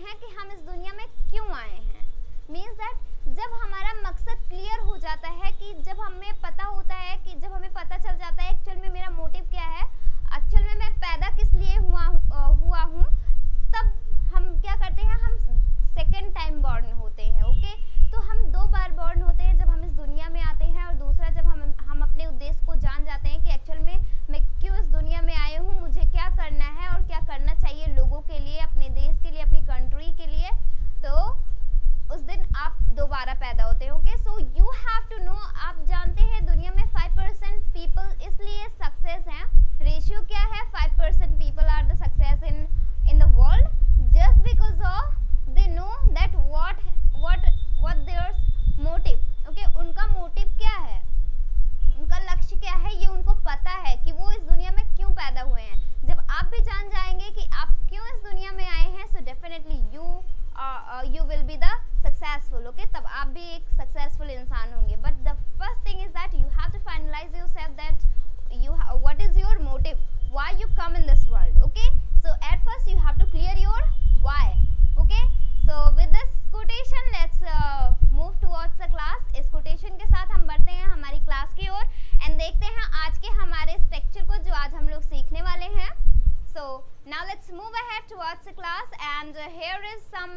हैं कि हम इस दुनिया में क्यों आए हैं। मीन्स दैट जब हमारा मकसद क्लियर हो जाता है, कि जब हमें पता होता है, कि जब हमें पता चल जाता है एक्चुअल में मेरा मोटिव क्या है, एक्चुअल में मैं पैदा किस लिए हुआ हूँ, तब हम क्या करते हैं, हम सेकेंड टाइम बॉर्न होते हैं। ओके, तो हम 2 बार बॉर्न होते हैं, जब हम इस दुनिया में आते हैं, और दूसरा जब हम अपने उद्देश्य को जान जाते हैं कि एक्चुअल में मैं क्यों इस दुनिया में आई हूँ, मुझे क्या करना है और क्या करना चाहिए लोगों के लिए, अपने देश के लिए, अपनी कंट्री के लिए, तो उस दिन आप दोबारा पैदा होते हैं। Okay, so you have to know, आप जानते हैं दुनिया में 5% पीपल इसलिए सक्सेस हैं। रेशियो क्या है, 5% people are the success in the world just because of they know that what their motive। Okay, उनका मोटिव क्या है, उनका लक्ष्य क्या है, ये उनको पता है कि वो इस दुनिया में क्यों पैदा हुए हैं। जब आप भी जान जाएंगे कि आप क्यों इस दुनिया में आए हैं, so definitely you will be the successful। Okay, तब आप भी एक सक्सेसफुल इंसान होंगे। But the first thing is that you have to finalise yourself that what is your motive, why you come in this world। okay, so at first you have to clear your why। okay, so with this quotation let's move towards the class। इस quotation के साथ हम बढ़ते हैं हमारी class की ओर and देखते हैं आज के हमारे स्ट्रक्चर को जो आज हम लोग सीखने वाले हैं। so now let's move ahead towards the class and here is some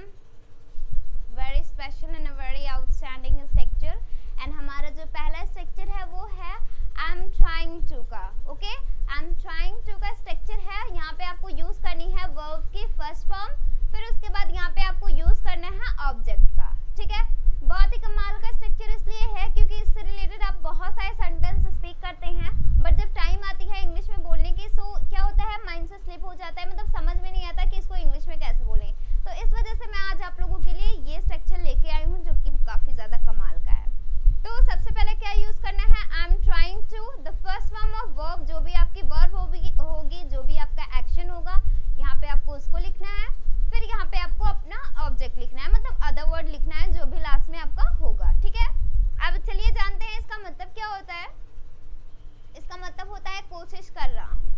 very special and a very outstanding structure। and हमारा जो पहला स्ट्रक्चर है वो है I'm trying to का। ओके, I'm trying to का स्ट्रक्चर है। यहाँ पे आपको यूज करनी है वर्ब की फर्स्ट फॉर्म, फिर उसके बाद यहाँ पे आपको यूज करना है ऑब्जेक्ट का। ठीक है, बहुत ही कमाल का स्ट्रक्चर इसलिए है क्योंकि इससे रिलेटेड आप बहुत सारे सेंटेंस स्पीक करते हैं, बट जब टाइम आती है इंग्लिश में बोलने की, सो क्या होता है, माइंड से स्लिप हो जाता है, मतलब समझ में नहीं आता कि इसको इंग्लिश में कैसे बोलें। तो इस वजह से मैं आज आप लोगों के लिए ये स्ट्रक्चर लेके आई हूँ जो कि काफ़ी ज़्यादा कमाल का है। तो सबसे पहले क्या यूज़ करना है, I am trying to, the first form of verb, जो भी आपकी वर्ब होगी, जो भी आपका एक्शन होगा, यहाँ पे आपको उसको लिखना है, फिर यहाँ पे आपको अपना ऑब्जेक्ट लिखना है, मतलब अदर वर्ड लिखना है जो भी लास्ट में आपका होगा। ठीक है, अब चलिए जानते हैं इसका मतलब क्या होता है। इसका मतलब होता है कोशिश कर रहा हूँ।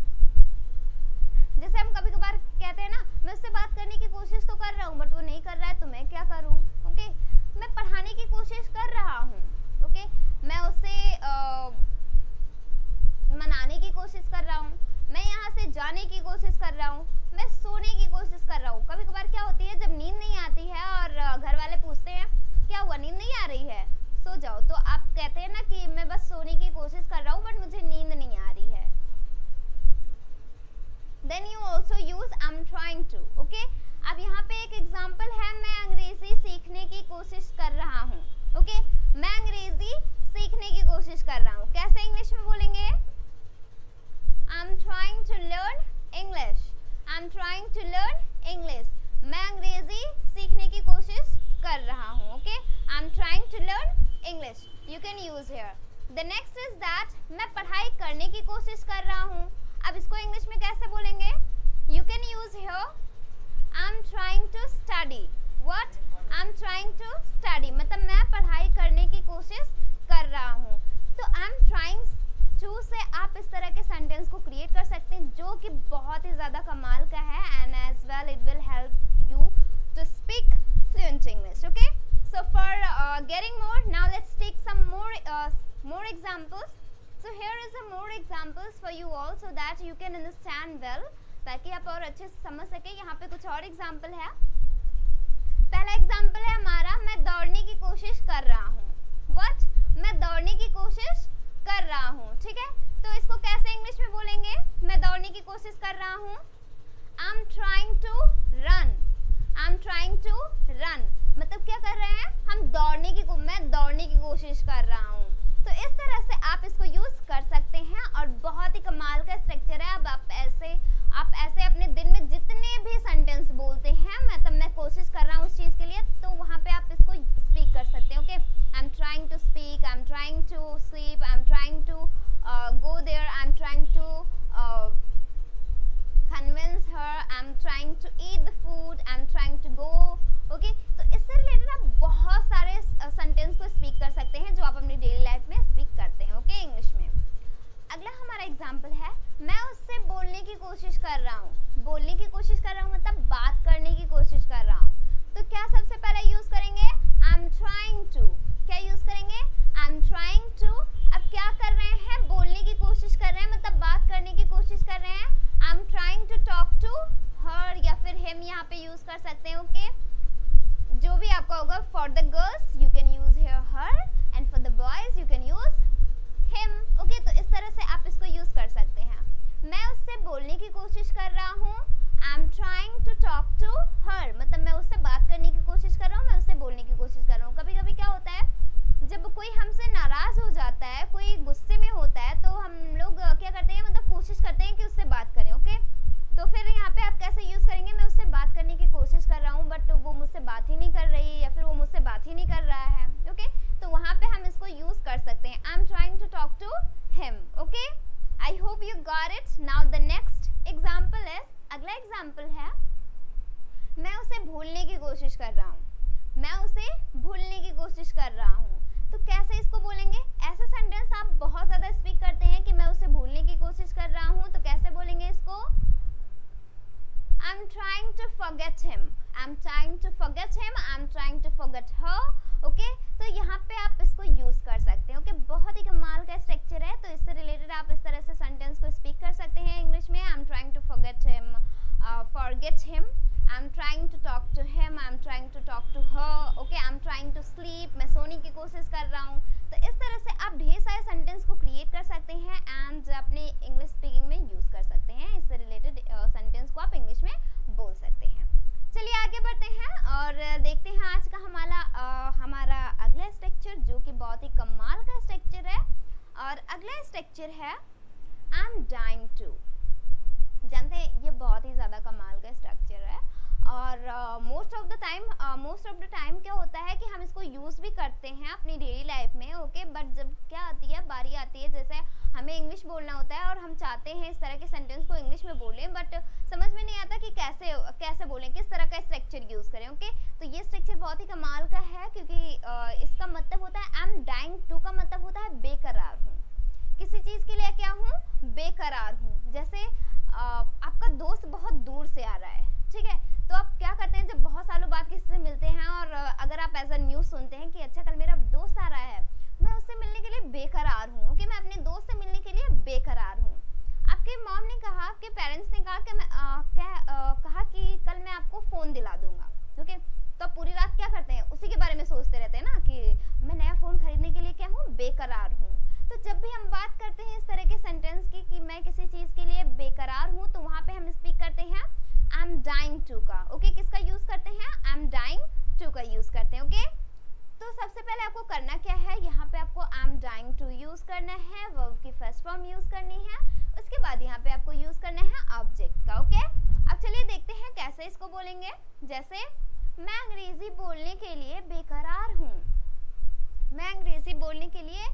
जैसे हम कभी कभार कहते हैं ना, मैं उससे बात करने की कोशिश तो कर रहा हूँ बट वो नहीं कर रहा है, तो मैं क्या करूँ। ओके, मैं पढ़ाने की कोशिश कर रहा हूँ। ओके, मैं उसे मनाने की कोशिश कर रहा हूँ, मैं यहाँ से जाने की कोशिश कर रहा हूँ, मैं सोने की कोशिश कर रहा हूँ। कभी कभार क्या होती है, जब नींद नहीं आती है और घर वाले पूछते हैं क्या हुआ, नींद नहीं आ रही है, सो जाओ, तो आप कहते हैं ना कि मैं बस सोने की कोशिश कर रहा हूँ बट मुझे नींद नहीं आ रही है। Then you also use I'm trying to। okay? अब यहाँ पे एक एग्जाम्पल है, मैं अंग्रेजी सीखने की कोशिश कर रहा हूँ। ओके, मैं अंग्रेजी सीखने की कोशिश कर रहा हूँ। कैसे इंग्लिश में बोलेंगे, I'm trying to learn English। I'm trying to learn English। मैं अंग्रेजी सीखने की कोशिश कर रहा हूँ। Okay, I'm trying to learn English। You can use here। The next is that मैं पढ़ाई करने की कोशिश कर रहा हूँ। अब इसको इंग्लिश में कैसे बोलेंगे, You can use here I'm trying to study। What? I'm trying to study, मतलब मैं पढ़ाई करने की कोशिश कर रहा हूँ। तो I'm trying to से आप इस तरह के सेंटेंस को क्रिएट कर सकते हैं जो कि बहुत ही ज़्यादा कमाल का है and as well it will help you to speak fluent English। Okay, so for getting more, now let's take some more examples। So here is a more examples for you all so that you can understand well, ताकि आप और अच्छे से समझ सके। यहाँ पे कुछ और एग्जाम्पल है। पहला एग्जाम्पल है हमारा, मैं दौड़ने की कोशिश कर रहा हूँ। What? मैं दौड़ने की कोशिश कर रहा हूँ। ठीक है, तो इसको कैसे इंग्लिश में बोलेंगे, मैं दौड़ने की कोशिश कर रहा हूँ, I'm trying to run। I'm trying to run, मतलब क्या कर रहे हैं हम, मैं दौड़ने की कोशिश कर रहा हूँ। तो इस तरह से आप इसको यूज कर सकते हैं और बहुत ही कमाल का स्ट्रक्चर है। अब आप ऐसे अपने दिन में जितने भी सेंटेंस बोलते हैं, मतलब मैं कोशिश कर रहा हूँ उस चीज़ के लिए, तो वहाँ पे आप इसको स्पीक कर सकते हैं। Okay, I am trying to speak, I am trying to sleep, I am trying to go there, I'm trying to convince her, I'm trying to eat the food, I'm trying to go। Okay, तो इससे related आप बहुत सारे sentence को speak कर सकते हैं जो आप अपनी डेली लाइफ में स्पीक करते हैं। ओके, इंग्लिश में। अगला हमारा एग्जाम्पल है, मैं उससे बोलने की कोशिश कर रहा हूँ। बोलने की कोशिश कर रहा हूँ मतलब बात करने की कोशिश कर रहा हूँ। for the girls you can use here her and for the boys you can use him. Okay, तो इस तरह से आप इसको यूज कर सकते हैं. मैं उससे बोलने की कोशिश कर रहा हूँ. I'm trying to talk to her. मतलब मैं उससे बात करने की कोशिश कर रहा हूँ, मैं उससे बोलने की कोशिश कर रहा हूँ. कभी कभी क्या होता है, जब कोई हमसे नाराज हो जाता है, कोई गुस्से में होता है, तो हम लोग क्या करते हैं, मतलब कोशिश करते हैं कि उससे बात करें. ओके, तो फिर यहाँ पे आप कैसे यूज करेंगे, मैं उससे बात करने की कोशिश कर रहा हूँ बट वो मुझसे बात ही नहीं कर रही, या फिर वो मुझसे बात ही नहीं कर रहा है. ओके, तो वहाँ पे हम इसको यूज कर सकते हैं. I'm trying to talk to him. Okay, I hope you got it. Now the next example is, अगला एग्जाम्पल है, मैं उसे भूलने की कोशिश कर रहा हूँ. मैं उसे भूलने की कोशिश कर रहा हूँ. तो कैसे इसको बोलेंगे? ऐसे सेंटेंस आप बहुत ज़्यादा स्पीक करते हैं कि मैं उसे भूलने की कोशिश कर रहा हूँ, तो कैसे बोलेंगे इसको? I'm trying to forget him. I'm trying to forget him. I'm trying to forget her. Okay? तो यहाँ पे आप इसको यूज कर सकते हैं. Okay? बहुत ही कमाल का स्ट्रक्चर है, तो इससे रिलेटेड आप इस तरह से सेंटेंस को स्पीक कर सकते हैं इंग्लिश में. I'm trying to forget him. Forget him. I'm trying to talk to him. I'm trying to talk to her. Okay? I'm trying to sleep. मैं सोने की कोशिश कर रहा हूँ. तो इस तरह से आप ढेर सारे सेंटेंस को क्रिएट कर सकते हैं एंड अपने इंग्लिश स्पीकिंग में यूज कर सकते हैं. इससे रिलेटेड सेंटेंस को आप इंग्लिश में बोल सकते हैं. चलिए आगे बढ़ते हैं और देखते हैं आज का हमारा अगला स्ट्रक्चर, जो कि बहुत ही कमाल का स्ट्रक्चर है. और अगला स्ट्रक्चर है I'm dying to. जानते हैं ये बहुत ही ज़्यादा कमाल का स्ट्रक्चर है और मोस्ट ऑफ द टाइम क्या होता है कि हम इसको यूज़ भी करते हैं अपनी डेली लाइफ में. ओके, बट जब क्या आती है, बारी आती है, जैसे हमें इंग्लिश बोलना होता है और हम चाहते हैं इस तरह के सेंटेंस को इंग्लिश में बोलें, बट समझ में नहीं आता कि कैसे बोलें, किस तरह का स्ट्रक्चर यूज़ करें. ओके, तो ये स्ट्रक्चर बहुत ही कमाल का है क्योंकि इसका मतलब होता है I'm dying to का मतलब होता है बेकरार हूँ. किसी चीज़ के लिए क्या हूँ? बेकरार हूँ. जैसे आपका दोस्त बहुत दूर से आ रहा है, ठीक है, तो आप क्या करते हैं, जब बहुत सालों बाद किसी से मिलते हैं और अगर आप एज अ न्यूज़ सुनते हैं कि अच्छा कल मेरा दोस्त आ रहा है, मैं उससे मिलने के लिए बेकरार हूँ, कि मैं अपने दोस्त से मिलने के लिए बेकरार हूँ. आपके मॉम ने कहा, आपके पेरेंट्स ने कहा कि कहा कि कल मैं आपको फ़ोन दिला दूंगा. ओके, तो आप पूरी रात क्या करते हैं, उसी के बारे में सोचते रहते हैं ना कि मैं नया फ़ोन खरीदने के लिए क्या हूँ, बेकरार हूँ. तो जब भी हम बात करते हैं इस तरह के सेंटेंस की कि मैं किसी चीज़ के लिए बेकरार हूँ, तो वहाँ पे हम स्पीक करते हैं I'm dying to का. ओके, किसका यूज़ करते हैं? I'm dying to का यूज़ करते हैं. ओके, तो सबसे पहले आपको करना क्या है, यहाँ पे आपको I'm dying to यूज़ करना है, वर्ब की फर्स्ट फॉर्म यूज़ करनी है, उसके बाद यहाँ पे आपको यूज़ करना है ऑब्जेक्ट का. ओके, अब चलिए देखते हैं कैसे इसको बोलेंगे. जैसे मैं अंग्रेज़ी बोलने के लिए बेकरार हूँ. मैं अंग्रेज़ी बोलने के लिए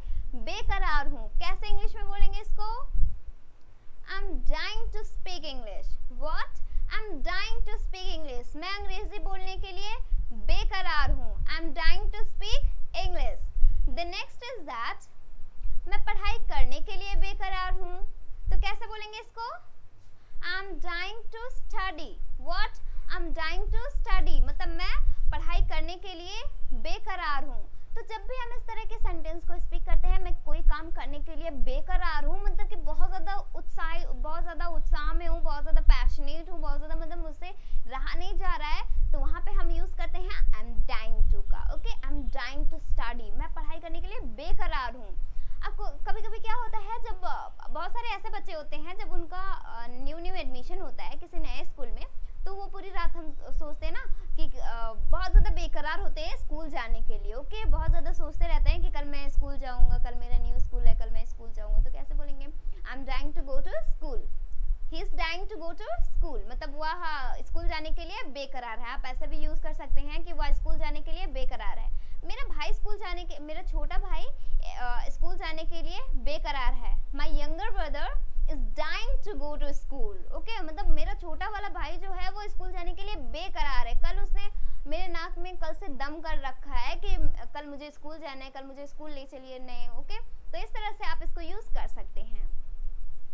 बेकरार हूँ. कैसे इंग्लिश में बोलेंगे इसको? I'm dying to speak English. What? I'm dying to speak English. मैं अंग्रेजी बोलने के लिए बेकरार हूँ. I'm dying to speak English. The next is that मैं पढ़ाई करने के लिए बेकरार हूँ. तो कैसे बोलेंगे इसको? I'm dying to study. What? I'm dying to study. मतलब मैं पढ़ाई करने के लिए बेकरार हूँ. तो जब भी हम इस तरह के सेंटेंस को स्पीक करते हैं, मैं कोई काम करने के लिए बेकरार हूँ, मतलब कि बहुत ज़्यादा उत्साह में हूँ, बहुत ज़्यादा पैशनेट हूँ, बहुत ज़्यादा मतलब मुझसे रहा नहीं जा रहा है, तो वहाँ पे हम यूज़ करते हैं I'm dying to का. Okay, I'm dying to study. मैं पढ़ाई करने के लिए बेकरार हूँ. आपको कभी कभी क्या होता है, जब बहुत सारे ऐसे बच्चे होते हैं जब उनका न्यू एडमिशन होता है किसी नए स्कूल में, तो वो पूरी रात हम सोचते हैं ना कि बहुत ज़्यादा बेकरार होते हैं स्कूल जाने के लिए. ओके, बहुत ज़्यादा सोचते रहते हैं कि कल मैं स्कूल जाऊँगा, कल मेरा न्यू स्कूल है, कल मैं स्कूल जाऊँगा. तो कैसे बोलेंगे? I'm dying to go to school. He is dying to go to school. मतलब वह स्कूल जाने के लिए बेकरार है. आप ऐसे भी यूज़ कर सकते हैं कि वह स्कूल जाने के लिए बेकरार है. मेरा छोटा भाई स्कूल जाने के लिए बेकरार है. My younger brother is dying to go to school. Okay, मतलब मेरा छोटा वाला भाई जो है वो स्कूल जाने के लिए बेकरार है. कल उसने मेरे नाक में कल से दम कर रखा है कि कल मुझे स्कूल जाना है, कल मुझे स्कूल ले चलिए नहीं. ओके, तो इस तरह से आप इसको यूज़ कर सकते हैं.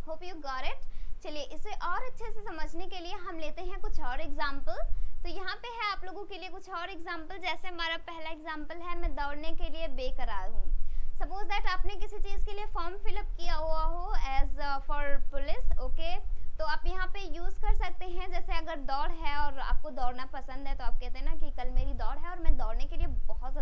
Hope you got it. चलिए इसे और अच्छे से समझने के लिए हम लेते हैं कुछ और एग्जाम्पल. तो यहाँ पे है आप लोगों के लिए कुछ और एग्जाम्पल. जैसे हमारा पहला एग्जाम्पल है, मैं दौड़ने के लिए बेकरार हूँ. सपोज दैट आपने किसी चीज़ के लिए फॉर्म फिलअप किया हुआ हो एज फॉर पुलिस. ओके, तो आप यहाँ पे यूज़ कर सकते हैं. जैसे अगर दौड़ है और आपको दौड़ना पसंद है, तो आप कहते हैं ना कि कल मेरी दौड़ है और मैं दौड़ने के लिए बहुत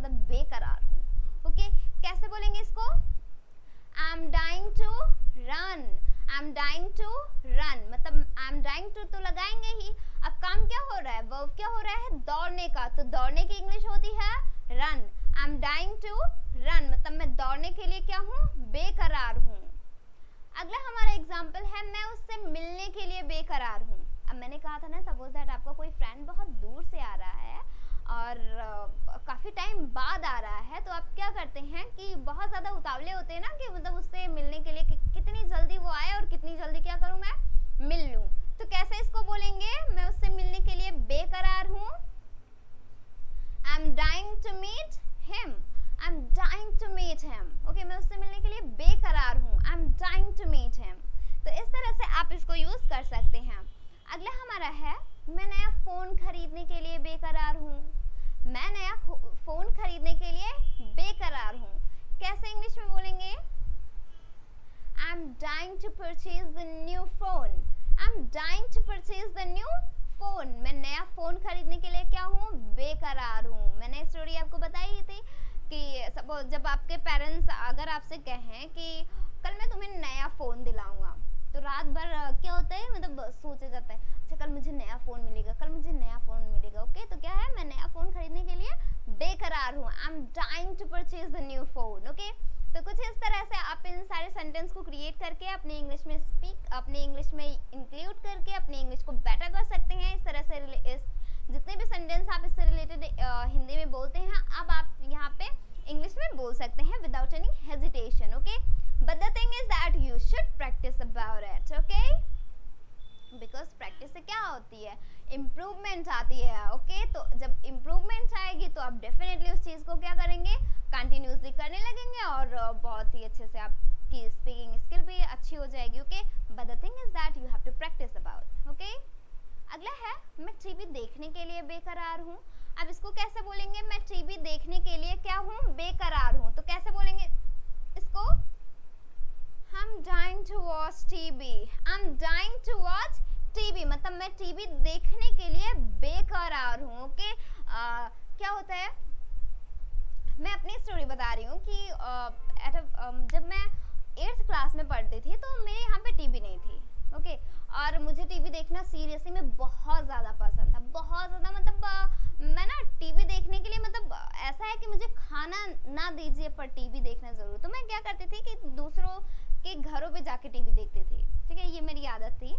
की इंग्लिश होती है run. I am dying to run, मतलब मैं दौड़ने के लिए क्या हूँ, बेकरार हूँ। अगला हमारा एग्जाम्पल है मैं उससे मिलने के लिए बेकरार हूँ। अब मैंने कहा था ना, सपोज दैट आपका कोई फ्रेंड बहुत दूर से आ रहा है और काफ़ी टाइम बाद आ रहा है, तो आप क्या करते हैं कि बहुत ज़्यादा उतावले होते हैं ना कि मतलब उससे मिलने के लिए कि कितनी जल्दी वो आए और कितनी जल्दी क्या करूँ मैं मिल लूँ। तो कैसे इसको बोलेंगे, मैं उससे मिलने के लिए बेकरार हूँ। I am dying to meet him, I am dying to meet him. Okay, मैं उससे मिलने के लिए बेकरार हूँ, I am dying to meet him. तो इस तरह से आप इसको यूज़ कर सकते हैं। अगला हमारा है मैं नया फ़ोन खरीदने के लिए बेकरार हूँ। मैं नया फ़ोन खरीदने के लिए बेकरार हूँ। कैसे इंग्लिश में बोलेंगे, I am dying to purchase the new phone, I am dying to purchase the new phone. मैं नया फ़ोन खरीदने के लिए क्या हूँ, बेकरार हूँ। मैंने स्टोरी आपको बताई ही थी कि सपोज जब आपके पेरेंट्स अगर आपसे कहें कि कल मैं तुम्हें नया फ़ोन दिलाऊंगा, तो रात भर क्या होता है, मतलब सोचा जाता है अच्छा कल मुझे नया फ़ोन मिलेगा, कल मुझे नया फ़ोन मिलेगा। ओके, तो क्या है, मैं नया फ़ोन खरीदने के लिए बेकरार हूँ। I am dying to purchase the new phone. Okay, तो कुछ इस तरह से आप इन सारे सेंटेंस को क्रिएट करके अपनी इंग्लिश में अपनी इंग्लिश में इंक्लूड करके अपनी इंग्लिश को बेटर कर सकते हैं। इस तरह से जितने भी सेंटेंस आप इससे रिलेटेड हिंदी में बोलते हैं, अब आप यहाँ पे इंग्लिश में बोल सकते हैं without any hesitation. Okay, but the thing is that you should practice about it. Okay, because practice से क्या होती है, इम्प्रूवमेंट आती है। ओके, तो जब इम्प्रूवमेंट आएगी तो आप डेफिनेटली उस चीज़ को क्या करेंगे, कंटिन्यूसली करने लगेंगे और बहुत ही अच्छे से आपकी स्पीकिंग स्किल भी अच्छी हो जाएगी। Okay, but the thing is that you have to practise about. Okay, अगला है मैं टीवी देखने के लिए बेकरार हूँ। अब इसको कैसे बोलेंगे, मैं टीवी देखने के लिए क्या हूँ, बेकरार हूँ। तो कैसे बोलेंगे इसको, I'm dying to watch TV, I'm dying to watch TV, मतलब मैं टीवी देखने के लिए बेकरार हूँ। ओके, क्या होता है, मैं अपनी स्टोरी बता रही हूँ कि जब मैं 8th क्लास में पढ़ती थी तो मेरे यहाँ पे टीवी नहीं थी। ओके, और मुझे टीवी देखना सीरियसली में बहुत ज़्यादा पसंद था, बहुत ज़्यादा। मतलब मैं ना टीवी देखने के लिए, मतलब ऐसा है कि मुझे खाना ना दीजिए पर टीवी देखना ज़रूर। तो मैं क्या करती थी कि दूसरों के घरों पे जाके टीवी देखती थी। ठीक है, ये मेरी आदत थी।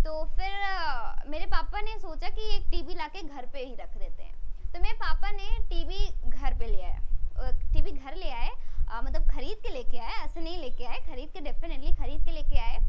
तो फिर मेरे पापा ने सोचा कि एक टीवी लाके घर पे ही रख देते हैं। तो मेरे पापा ने टीवी घर पे ले आया, टीवी घर ले आए, मतलब खरीद के लेके आए, ऐसे नहीं लेके आए, खरीद के, डेफिनेटली खरीद के लेके आए।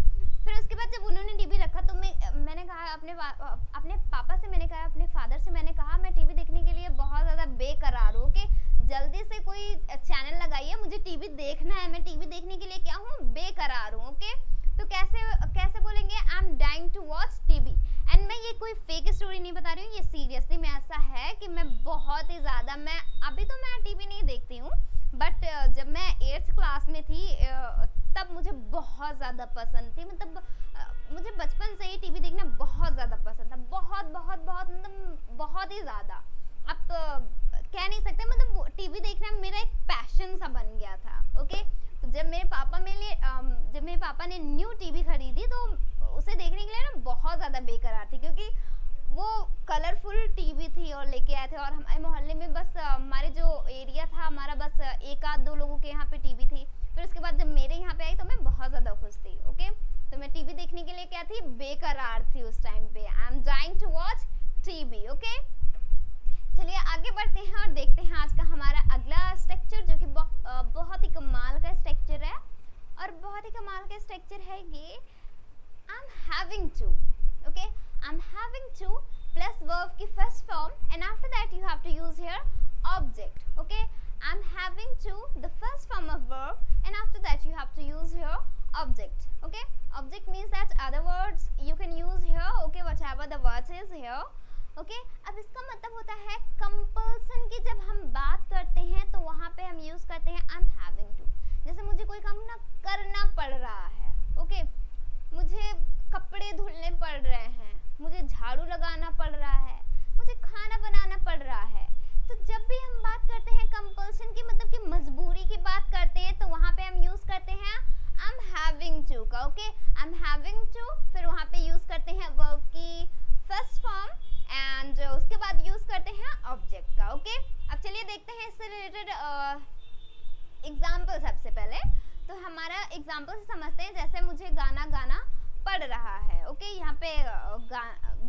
फिर उसके बाद जब उन्होंने टीवी रखा तो मैंने कहा अपने पापा से, मैंने कहा अपने फादर से, मैंने कहा मैं टीवी देखने के लिए बहुत ज़्यादा बेकरार हूँ कि जल्दी से कोई चैनल लगाइए, मुझे टीवी देखना है, मैं टीवी देखने के लिए क्या हूँ, बेकरार हूँ। ओके, तो कैसे बोलेंगे, I am dying to watch TV. And मैं ये कोई फेक स्टोरी नहीं बता रही हूँ, ये सीरियसली में ऐसा है कि मैं बहुत ही ज़्यादा, मैं अभी तो मैं टीवी नहीं देखती हूँ, बट जब मैं 8th क्लास में थी तब मुझे बहुत ज़्यादा पसंद थी। मतलब मुझे बचपन से ही टीवी देखना बहुत ज़्यादा पसंद था, बहुत बहुत बहुत, मतलब बहुत ही ज़्यादा। अब कह नहीं सकते, मतलब टीवी देखना मेरा एक पैशन सा बन गया था। ओके, तो जब मेरे पापा ने न्यू टीवी खरीदी तो उसे देखने के लिए ना बहुत ज़्यादा बेकरार थी, क्योंकि वो कलरफुल टीवी थी और लेके आए थे। और हमारे मोहल्ले में बस हमारे जो एरिया था हमारा, बस एक आध दो लोगों के यहाँ पे टीवी थी। फिर उसके बाद जब मेरे यहाँ पे आई तो मैं बहुत ज़्यादा खुश थी। ओके, तो मैं टीवी देखने के लिए क्या थी, बेकरार थी उस टाइम पे। I am dying to watch TV. Okay, चलिए आगे बढ़ते हैं और देखते हैं आज का हमारा अगला स्ट्रक्चर, जो कि बहुत ही कमाल का स्ट्रक्चर है। और बहुत ही कमाल का स्ट्रक्चर है ये, I am having to. Okay, I am having to plus verb की first form, and after that you have to use here object. Okay, I am having to the first form of verb, and after that you have to use here object. Okay, object means that other words you can use here. Okay, whatever the words is here. Okay, अब इसका मतलब होता है compulsion की देखते हैं इससे related example. सबसे पहले तो हमारा एग्जाम्पल से समझते हैं, जैसे मुझे गाना गाना पड़ रहा है। ओके, यहाँ पे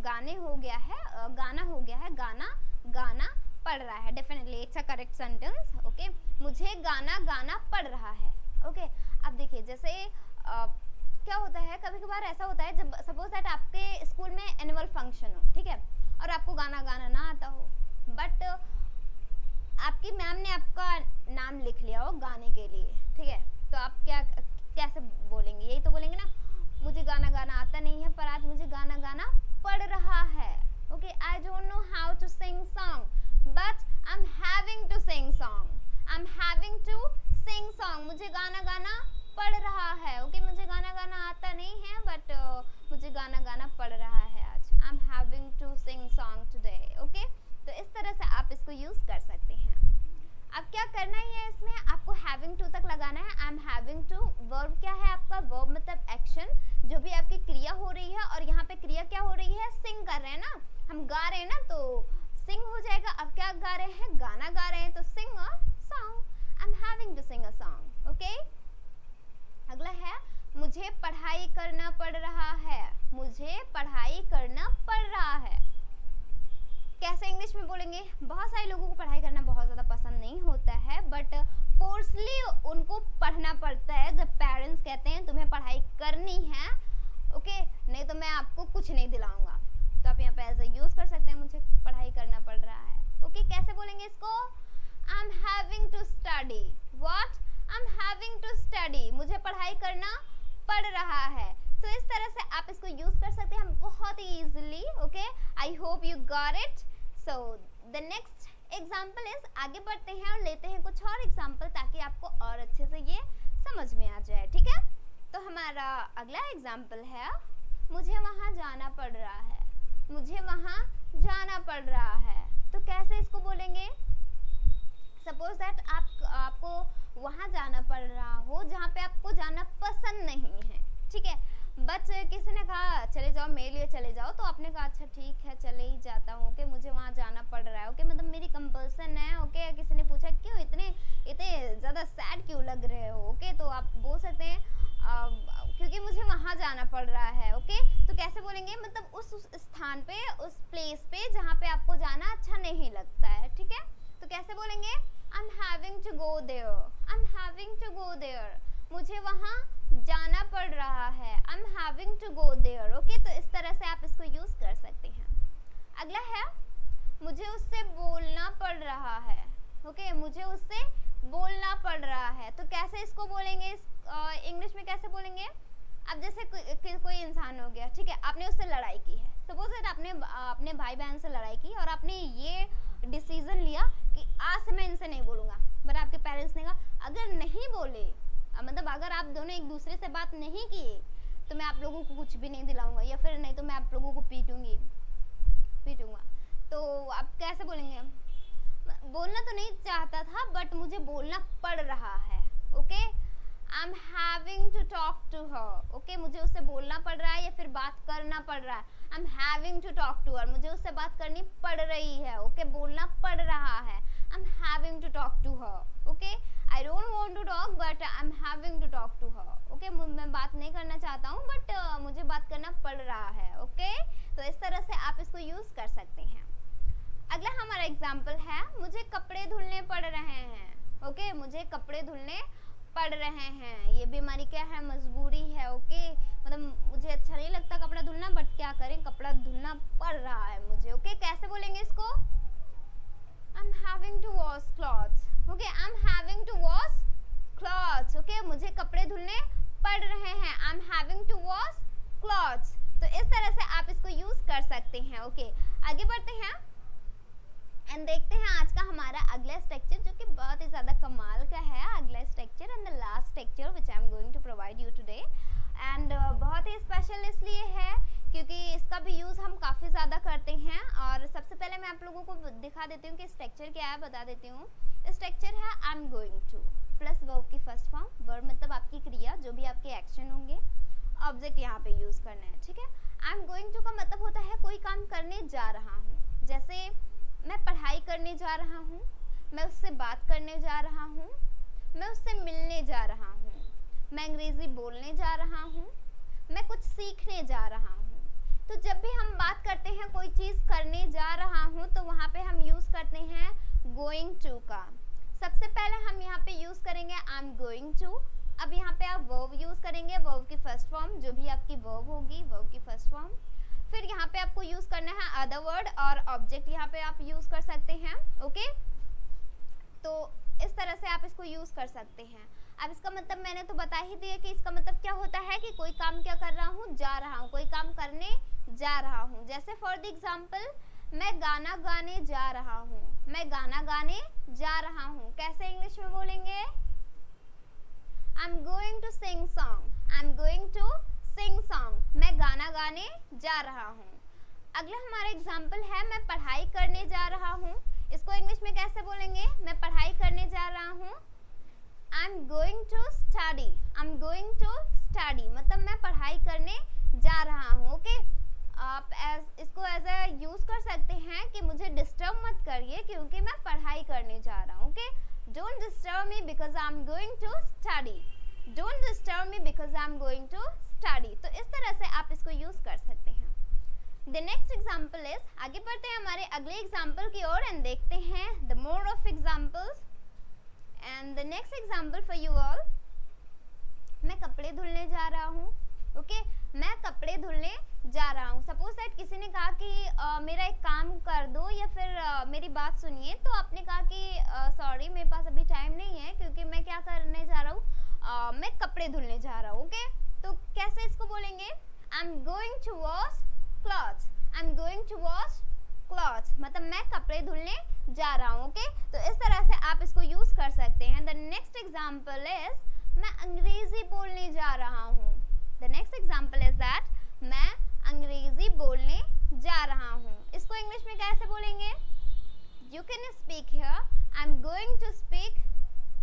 गाने हो गया है, गाना हो गया है, गाना गाना पड़ रहा है। Definitely it's a correct sentence. Okay, मुझे गाना गाना पड़ रहा है। ओके, अब देखिए जैसे क्या होता है, कभी कभार ऐसा होता है जब सपोज दैट आपके स्कूल में एनुअल फंक्शन हो, ठीक है, और आपको गाना गाना ना आता हो, बट आपकी मैम ने आपका नाम लिख लिया हो गाने के लिए, ठीक है, तो आप कैसे बोलेंगे? यही तो बोलेंगे ना, मुझे गाना गाना आता नहीं है पर आज मुझे गाना गाना पड़ रहा है। Okay, I don't know how to sing song but I am having to sing song, I am having to sing song, मुझे गाना गाना पड़ रहा है। ओके, मुझे गाना गाना आता नहीं है बट मुझे गाना गाना पड़ रहा है आज, I am having to sing song today. Okay, तो इस तरह से आप इसको यूज कर सकते हैं। अब क्या करना ही है इसमें, आपको हैविंग टू तक लगाना है। I am having to, verb क्या है आपका? वर्ब मतलब एक्शन, जो भी आपकी क्रिया हो रही है, और यहाँ पे क्रिया क्या हो रही है? सिंग कर रहे हैं ना, हम गा रहे हैं ना, तो सिंग हो जाएगा। अब क्या गा रहे हैं? गाना गा रहे हैं, तो sing a song, I am having to sing a song. Okay, अगला है मुझे पढ़ाई करना पड़ रहा है, मुझे पढ़ाई करना पड़ रहा है। कैसे इंग्लिश में बोलेंगे? बहुत सारे लोगों को पढ़ाई करना बहुत ज़्यादा पसंद नहीं होता है, बट फोर्सली उनको पढ़ना पड़ता है जब पेरेंट्स कहते हैं तुम्हें पढ़ाई करनी है, ओके, नहीं तो मैं आपको कुछ नहीं दिलाऊंगा। तो आप यहाँ पे एज ए यूज कर सकते हैं, मुझे पढ़ाई करना पड़ रहा है। ओके, कैसे बोलेंगे इसको? I am having to study. What? I am having to study, मुझे पढ़ाई करना पड़ रहा है। तो इस तरह से आप इसको यूज कर सकते हैं बहुत ही easily. Okay, I hope you got it. So the next example is, आगे बढ़ते हैं और लेते हैं कुछ और एग्जाम्पल ताकि आपको और अच्छे से ये समझ में आ जाए, ठीक है। तो हमारा अगला एग्जाम्पल है, मुझे वहाँ जाना पड़ रहा है, मुझे वहाँ जाना पड़ रहा है। तो कैसे इसको बोलेंगे? सपोज दैट आपको वहाँ जाना पड़ रहा हो जहाँ पे आपको जाना पसंद नहीं है, ठीक है, बट किसी ने कहा चले जाओ, मेरे लिए चले जाओ, तो आपने कहा अच्छा ठीक है चले ही जाता हूँ, कि मुझे वहाँ जाना पड़ रहा है। ओके, मतलब मेरी कंपल्सन है। ओके, किसी ने पूछा क्यों इतने ज़्यादा सैड क्यों लग रहे हो? ओके, तो आप बोल सकते हैं क्योंकि मुझे वहाँ जाना पड़ रहा है। ओके, तो कैसे बोलेंगे? मतलब उस स्थान पे, उस प्लेस पे जहाँ पे आपको जाना अच्छा नहीं लगता है, ठीक है, तो कैसे बोलेंगे? I'm having to go there, I'm having to go there, मुझे वहाँ जाना पड़ रहा है, I'm having to go there। Okay, तो इस तरह से आप इसको यूज कर सकते हैं। अगला है, मुझे उससे बोलना पड़ रहा है। ओके, मुझे उससे बोलना पड़ रहा है। तो कैसे इसको बोलेंगे? इंग्लिश में कैसे बोलेंगे? अब जैसे कोई इंसान हो गया, ठीक है, आपने उससे लड़ाई की है, सपोज दैट आपने अपने भाई बहन से लड़ाई की और आपने ये डिसीजन लिया कि आज से मैं इनसे नहीं बोलूँगा, बट आपके पेरेंट्स ने कहा अगर नहीं बोले, मतलब अगर आप दोनों एक दूसरे से बात नहीं किए तो मैं आप लोगों को कुछ भी नहीं दिलाऊंगा, या फिर नहीं तो मैं आप लोगों को पीटूंगा। तो आप कैसे बोलेंगे? बोलना तो नहीं चाहता था बट मुझे बोलना पड़ रहा है। Okay, I am having to talk to her. Okay, मुझे उससे बोलना पड़ रहा है या फिर बात करना पड़ रहा है। I am having to talk to her, मुझे उससे बात करनी पड़ रही है। ओके, बोलना पड़ रहा है। I am having to talk to her. Okay, I don't want to talk but I am having to talk to her. Okay, मैं बात नहीं करना चाहता हूँ बट मुझे बात करना पड़ रहा है। ओके, तो इस तरह से आप इसको यूज कर सकते हैं। अगला हमारा एग्जाम्पल है, मुझे कपड़े धुलने पड़ रहे हैं। ओके, मुझे कपड़े धुलने पड़ रहे हैं, ये भी हमारी क्या है? मजबूरी है। ओके, मतलब मुझे अच्छा नहीं लगता कपड़ा धुलना बट क्या करें, कपड़ा धुलना पड़ रहा है मुझे। ओके, कैसे बोलेंगे इसको? I am having to wash clothes. Okay, I am having to wash clothes. Okay, मुझे कपड़े धुलने पड़ रहे हैं। I am having to wash clothes. तो इस तरह से आप इसको यूज कर सकते हैं। ओके, आगे बढ़ते हैं एंड देखते हैं आज का हमारा अगला स्ट्रक्चर, जो कि बहुत ही ज़्यादा कमाल का है। अगला structure and the last structure which I am going to provide you today, and बहुत ही स्पेशल इसलिए है क्योंकि इसका भी यूज़ हम काफ़ी ज़्यादा करते हैं। और सबसे पहले मैं आप लोगों को दिखा देती हूँ कि स्ट्रक्चर क्या है, बता देती हूँ। स्ट्रक्चर है I am going to plus verb की फर्स्ट फॉर्म, वर्ब मतलब आपकी क्रिया, जो भी आपके एक्शन होंगे, ऑब्जेक्ट यहाँ पे यूज़ करना है, ठीक है। आई एम गोइंग टू का मतलब होता है कोई काम करने जा रहा हूँ, जैसे मैं पढ़ाई करने जा रहा हूँ, मैं उससे बात करने जा रहा हूँ, मैं उससे मिलने जा रहा हूँ, मैं अंग्रेज़ी बोलने जा रहा हूँ, मैं कुछ सीखने जा रहा हूँ। तो जब भी हम बात करते हैं कोई चीज़ करने जा रहा हूँ तो वहाँ पे हम यूज़ करते हैं गोइंग टू का। सबसे पहले हम यहाँ पे यूज़ करेंगे आई एम गोइंग टू। अब यहाँ पे आप वर्ब यूज़ करेंगे, वर्ब की फर्स्ट फॉर्म, जो भी आपकी वर्ब होगी वर्ब की फर्स्ट फॉर्म। फिर यहाँ पे आपको यूज़ करना है अदर वर्ड और ऑब्जेक्ट यहाँ पे आप यूज़ कर सकते हैं। ओके, तो इस तरह से आप इसको यूज़ कर सकते हैं। अब इसका मतलब मैंने तो बता ही दिया कि इसका मतलब क्या होता है कि कोई काम क्या कर रहा हूँ, जा रहा हूँ, कोई काम करने जा रहा हूँ। जैसे फॉर द एग्जाम्पल मैं गाना गाने जा रहा हूँ, मैं गाना गाने जा रहा हूँ। कैसे इंग्लिश में बोलेंगे? I am going to sing song, I am going to sing song, मैं गाना गाने जा रहा हूँ। अगला हमारा एग्जाम्पल है मैं पढ़ाई करने जा रहा हूँ। इसको इंग्लिश में कैसे बोलेंगे? मैं पढ़ाई करने जा रहा हूँ, I am going to study, I am going to study, मतलब मैं पढ़ाई करने जा रहा हूँ। ओके, आप इसको एज ए यूज़ कर सकते हैं कि मुझे डिस्टर्ब मत करिए क्योंकि मैं पढ़ाई करने जा रहा हूँ। Okay, don't disturb me because I am going to study, don't disturb me because I am going to study. तो इस तरह से आप इसको यूज़ कर सकते हैं। द नेक्स्ट एग्जाम्पल इज, आगे बढ़ते हैं हमारे अगले एग्जाम्पल की ओर एंड देखते हैं the more of examples. And the next example for you all, मैं कपड़े धुलने जा रहा हूँ। ओके, मैं कपड़े धुलने जा रहा हूँ। सपोज दैट किसी ने कहा कि मेरा एक काम कर दो या फिर मेरी बात सुनिए, तो आपने कहा कि सॉरी मेरे पास अभी टाइम नहीं है क्योंकि मैं क्या करने जा रहा हूँ, मैं कपड़े धुलने जा रहा हूँ। ओके, तो कैसे इसको बोलेंगे? I am going to wash clothes, I am going to wash clothes, मतलब मैं कपड़े धुलने जा रहा हूँ। ओके, तो इस तरह से आप इसको यूज कर सकते हैं। द नेक्स्ट एग्जाम्पल इज, मैं अंग्रेजी बोलने जा रहा हूँ। The next example is that मैं अंग्रेजी बोलने जा रहा हूँ। इसको इंग्लिश में कैसे बोलेंगे? You can speak here, I am going to speak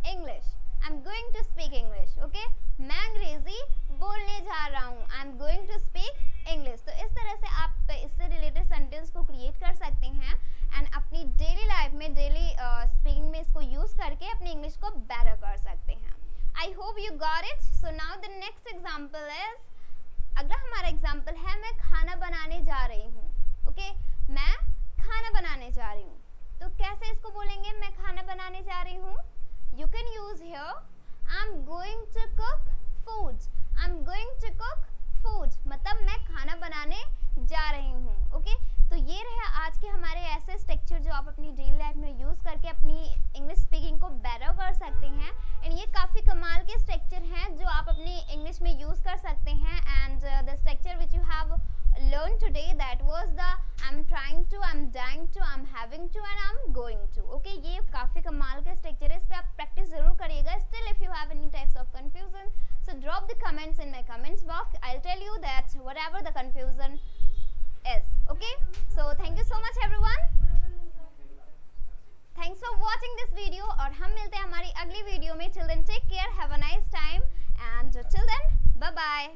English, I am going to speak English. Okay, मैं अंग्रेजी बोलने जा रहा हूँ, I am going to speak English. तो इस तरह से आप इससे रिलेटेड सेंटेंस को क्रिएट कर सकते हैं एंड अपनी डेली लाइफ में, डेली स्पीकिंग में इसको यूज करके अपनी इंग्लिश को बेटर कर सकते हैं। आई hope you got it. So now the next example is, अगला हमारा एग्जाम्पल है मैं खाना बनाने जा रही हूँ। ओके, मैं खाना बनाने जा रही हूँ। तो कैसे इसको बोलेंगे? मैं खाना बनाने जा रही हूँ। You can use here, I am going to cook food, I am going to cook food, मतलब मैं खाना बनाने जा रही हूँ। ओके, तो ये रहे आज के हमारे ऐसे स्ट्रक्चर जो आप अपनी डेली लाइफ में यूज करके अपनी इंग्लिश स्पीकिंग को बेटर कर सकते हैं। एंड ये काफ़ी कमाल के स्ट्रक्चर हैं जो आप अपनी इंग्लिश में यूज कर सकते हैं। And the structure which you have learned today, that was the I'm trying to, I'm dying to, I'm having to and I'm going to. Okay, ये काफ़ी कमाल का स्ट्रक्चर है, इस पे आप प्रैक्टिस जरूर करिएगा। Still if you have any types of confusion, so drop the comments in my comments box. I'll tell you that whatever the confusion is. Okay, so thank you so much everyone. Thanks for watching this video और हम मिलते हैं हमारी अगली video में। Till then take care, have a nice time and till then bye bye.